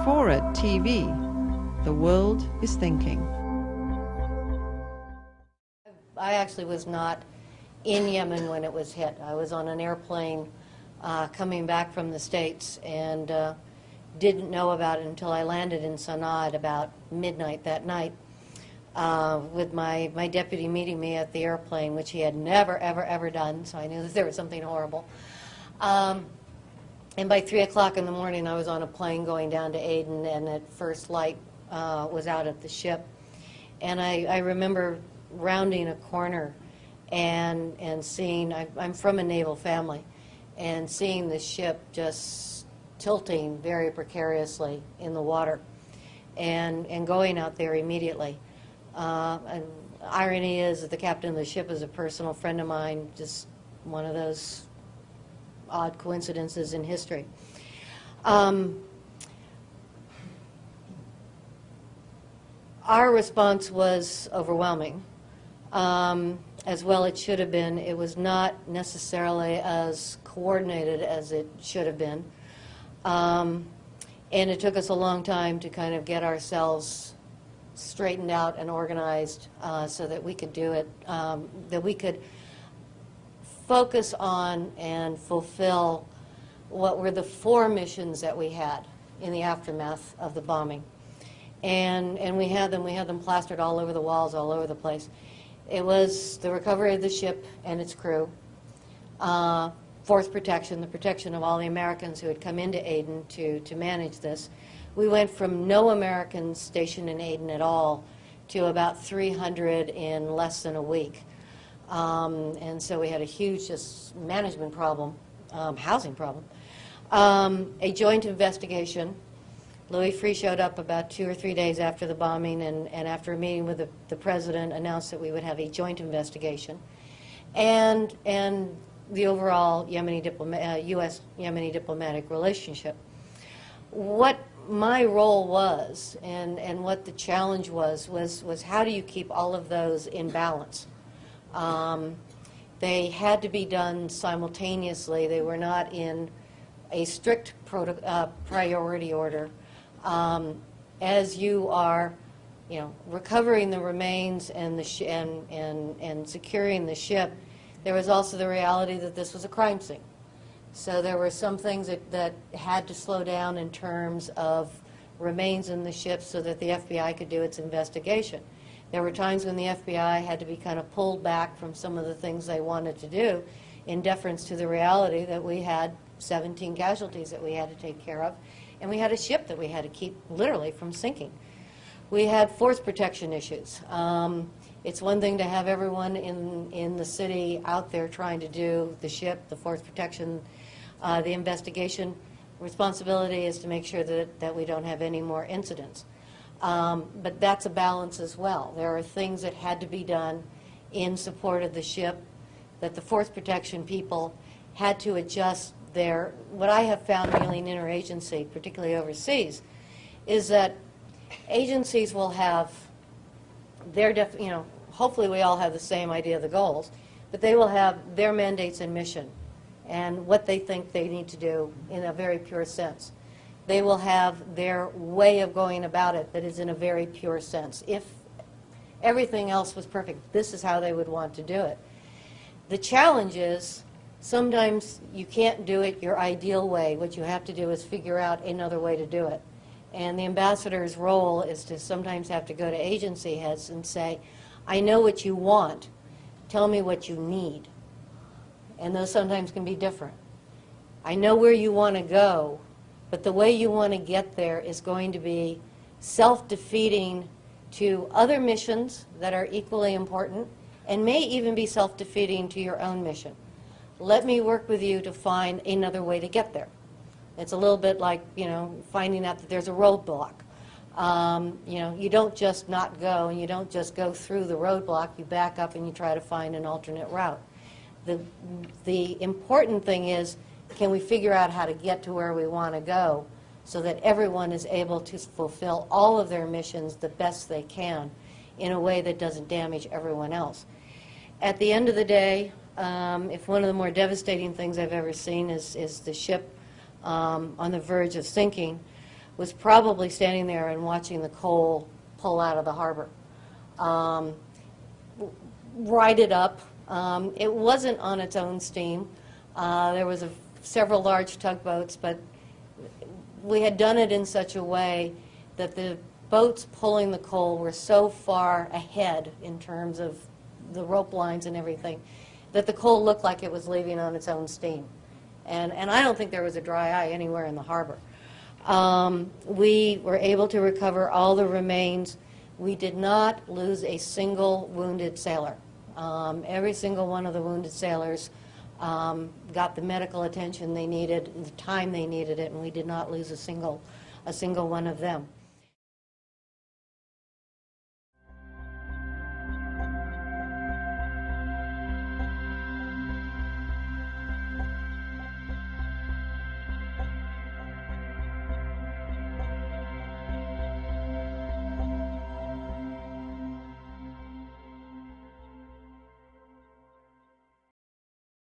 Forward TV. The world is thinking. I actually was not in Yemen when it was hit. I was on an airplane coming back from the States and didn't know about it until I landed in Sana'a at about midnight that night with my deputy meeting me at the airplane, which he had never, ever done, so I knew that there was something horrible. And by 3 o'clock in the morning, I was on a plane going down to Aden, and at first light was out at the ship. And I remember rounding a corner and seeing, I'm from a naval family, and seeing the ship just tilting very precariously in the water and going out there immediately. And irony is that the captain of the ship is a personal friend of mine, just one of those odd coincidences in history. Our response was overwhelming. As well it should have been. It was not necessarily as coordinated as it should have been. And it took us a long time to kind of get ourselves straightened out and organized so that we could do it, that we could focus on and fulfill what were the 4 missions that we had in the aftermath of the bombing. And we had them plastered all over the walls, all over the place. It was the recovery of the ship and its crew, force protection, the protection of all the Americans who had come into Aden to manage this. We went from no Americans stationed in Aden at all to about 300 in less than a week. And so we had a huge just management problem, housing problem. A joint investigation. Louis Freeh showed up about 2 or 3 days after the bombing, and after a meeting with the president announced that we would have a joint investigation. And the overall U.S.-Yemeni diplomatic relationship. What my role was and what the challenge was how do you keep all of those in balance? They had to be done simultaneously. They were not in a strict priority order. As you are, recovering the remains and and securing the ship, there was also the reality that this was a crime scene. So there were some things that had to slow down in terms of remains in the ship so that the FBI could do its investigation. There were times when the FBI had to be kind of pulled back from some of the things they wanted to do in deference to the reality that we had 17 casualties that we had to take care of, and we had a ship that we had to keep literally from sinking. We had force protection issues. It's one thing to have everyone in the city out there trying to do the ship, the force protection, the investigation. Responsibility is to make sure that we don't have any more incidents. But that's a balance as well. There are things that had to be done in support of the ship that the force protection people had to adjust their, what I have found really in interagency, particularly overseas, is that agencies will have their, hopefully we all have the same idea of the goals, but they will have their mandates and mission and what they think they need to do in a very pure sense. They will have their way of going about it that is in a very pure sense. If everything else was perfect, this is how they would want to do it. The challenge is sometimes you can't do it your ideal way. What you have to do is figure out another way to do it. And the ambassador's role is to sometimes have to go to agency heads and say, I know what you want, tell me what you need. And those sometimes can be different. I know where you want to go, but the way you want to get there is going to be self-defeating to other missions that are equally important and may even be self-defeating to your own mission. Let me work with you to find another way to get there. It's a little bit like, finding out that there's a roadblock. You don't just not go and you don't just go through the roadblock. You back up and you try to find an alternate route. The important thing is, can we figure out how to get to where we want to go so that everyone is able to fulfill all of their missions the best they can in a way that doesn't damage everyone else. At the end of the day, if one of the more devastating things I've ever seen is the ship on the verge of sinking, was probably standing there and watching the Cole pull out of the harbor. Righted up. It wasn't on its own steam. There was several large tugboats, but we had done it in such a way that the boats pulling the Cole were so far ahead in terms of the rope lines and everything that the Cole looked like it was leaving on its own steam. And I don't think there was a dry eye anywhere in the harbor. We were able to recover all the remains. We did not lose a single wounded sailor. Every single one of the wounded sailors got the medical attention they needed, the time they needed it, and we did not lose a single one of them.